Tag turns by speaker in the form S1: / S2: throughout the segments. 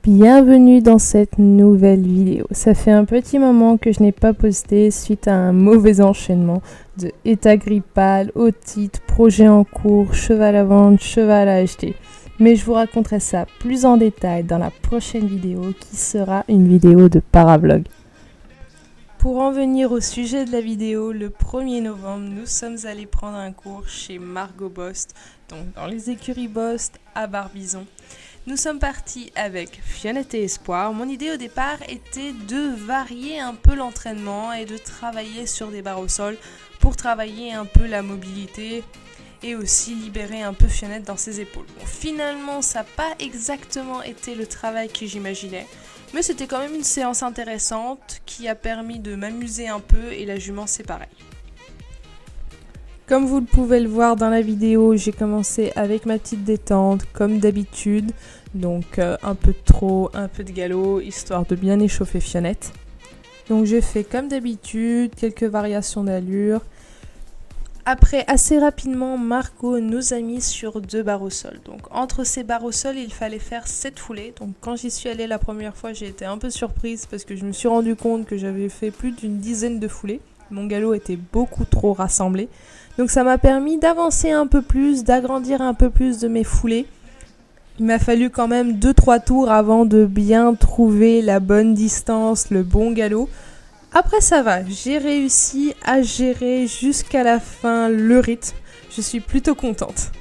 S1: Bienvenue dans cette nouvelle vidéo. Ça fait un petit moment que je n'ai pas posté suite à un mauvais enchaînement de état grippal, otite, projet en cours, cheval à vendre, cheval à acheter. Mais je vous raconterai ça plus en détail dans la prochaine vidéo qui sera une vidéo de paravlog. Pour en venir au sujet de la vidéo, le 1er novembre, nous sommes allés prendre un cours chez Margot Bost, donc dans les écuries Bost à Barbizon. Nous sommes partis avec Fionnette et Espoir. Mon idée au départ était de varier un peu l'entraînement et de travailler sur des barres au sol pour travailler un peu la mobilité et aussi libérer un peu Fionnette dans ses épaules. Bon, finalement, ça n'a pas exactement été le travail que j'imaginais, mais c'était quand même une séance intéressante qui a permis de m'amuser un peu et la jument c'est pareil. Comme vous pouvez le voir dans la vidéo, j'ai commencé avec ma petite détente comme d'habitude. Donc un peu de trot, un peu de galop, histoire de bien échauffer Fionnette. Donc j'ai fait comme d'habitude, quelques variations d'allure. Après, assez rapidement, Margot nous a mis sur 2 barres au sol. Donc entre ces barres au sol, il fallait faire 7 foulées. Donc quand j'y suis allée la première fois, j'ai été un peu surprise parce que je me suis rendu compte que j'avais fait plus d'une dizaine de foulées. Mon galop était beaucoup trop rassemblé. Donc ça m'a permis d'avancer un peu plus, d'agrandir un peu plus de mes foulées. Il m'a fallu quand même 2-3 tours avant de bien trouver la bonne distance, le bon galop. Après ça va, j'ai réussi à gérer jusqu'à la fin le rythme. Je suis plutôt contente.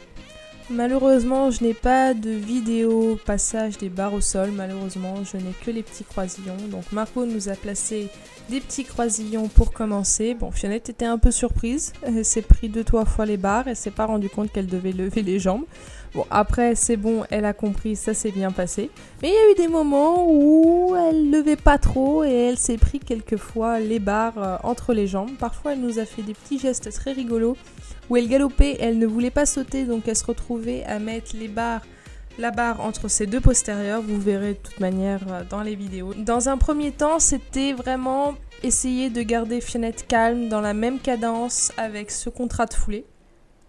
S1: Malheureusement, je n'ai pas de vidéo passage des barres au sol. Malheureusement, je n'ai que les petits croisillons. Donc Margot nous a placé des petits croisillons pour commencer. Bon, Fionnette était un peu surprise. Elle s'est pris 2-3 fois les barres. Elle s'est pas rendue compte qu'elle devait lever les jambes. Bon, après, c'est bon, elle a compris, ça s'est bien passé. Mais il y a eu des moments où elle levait pas trop et elle s'est pris quelques fois les barres entre les jambes. Parfois, elle nous a fait des petits gestes très rigolos où elle galopait, elle ne voulait pas sauter, donc elle se retrouvait à mettre la barre entre ses 2 postérieurs. Vous verrez de toute manière dans les vidéos. Dans un premier temps, c'était vraiment essayer de garder Fionnette calme dans la même cadence avec ce contrat de foulée.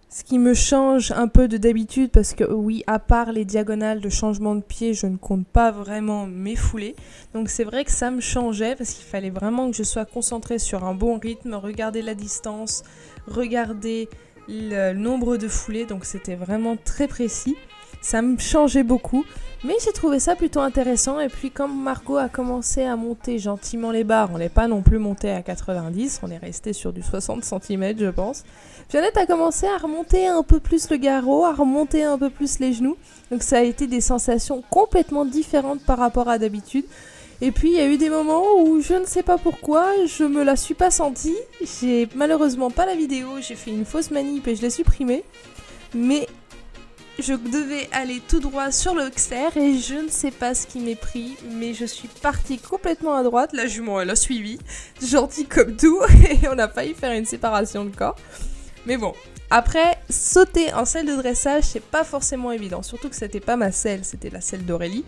S1: Ce qui me change un peu de d'habitude parce que oui, à part les diagonales de changement de pied, je ne compte pas vraiment mes foulées. Donc c'est vrai que ça me changeait parce qu'il fallait vraiment que je sois concentrée sur un bon rythme, regarder la distance, regarder le nombre de foulées. Donc c'était vraiment très précis. Ça me changeait beaucoup, mais j'ai trouvé ça plutôt intéressant. Et puis comme Margot a commencé à monter gentiment les barres, on n'est pas non plus monté à 90, on est resté sur du 60 cm je pense. Fionnette a commencé à remonter un peu plus le garrot, à remonter un peu plus les genoux. Donc ça a été des sensations complètement différentes par rapport à d'habitude. Et puis il y a eu des moments où je ne sais pas pourquoi, je me la suis pas sentie. J'ai malheureusement pas la vidéo, j'ai fait une fausse manip et je l'ai supprimée. Mais je devais aller tout droit sur le externe et je ne sais pas ce qui m'est pris, mais je suis partie complètement à droite. La jument, elle a suivi, gentille comme tout, et on a failli faire une séparation de corps. Mais bon, après, sauter en selle de dressage, c'est pas forcément évident. Surtout que c'était pas ma selle, c'était la selle d'Aurélie,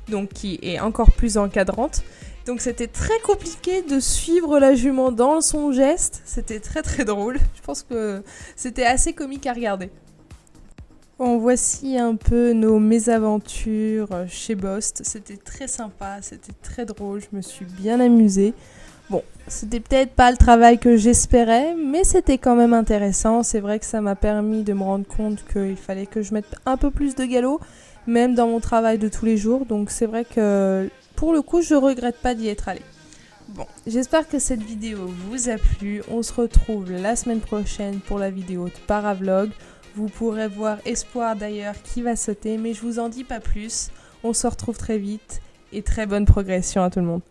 S1: donc qui est encore plus encadrante. Donc c'était très compliqué de suivre la jument dans son geste. C'était très très drôle. Je pense que c'était assez comique à regarder. Bon, voici un peu nos mésaventures chez Bost. C'était très sympa, c'était très drôle, je me suis bien amusée. Bon, c'était peut-être pas le travail que j'espérais, mais c'était quand même intéressant. C'est vrai que ça m'a permis de me rendre compte qu'il fallait que je mette un peu plus de galop, même dans mon travail de tous les jours. Donc c'est vrai que pour le coup, je regrette pas d'y être allée. Bon, j'espère que cette vidéo vous a plu. On se retrouve la semaine prochaine pour la vidéo de paravlog. Vous pourrez voir Espoir d'ailleurs qui va sauter, mais je vous en dis pas plus. On se retrouve très vite et très bonne progression à tout le monde.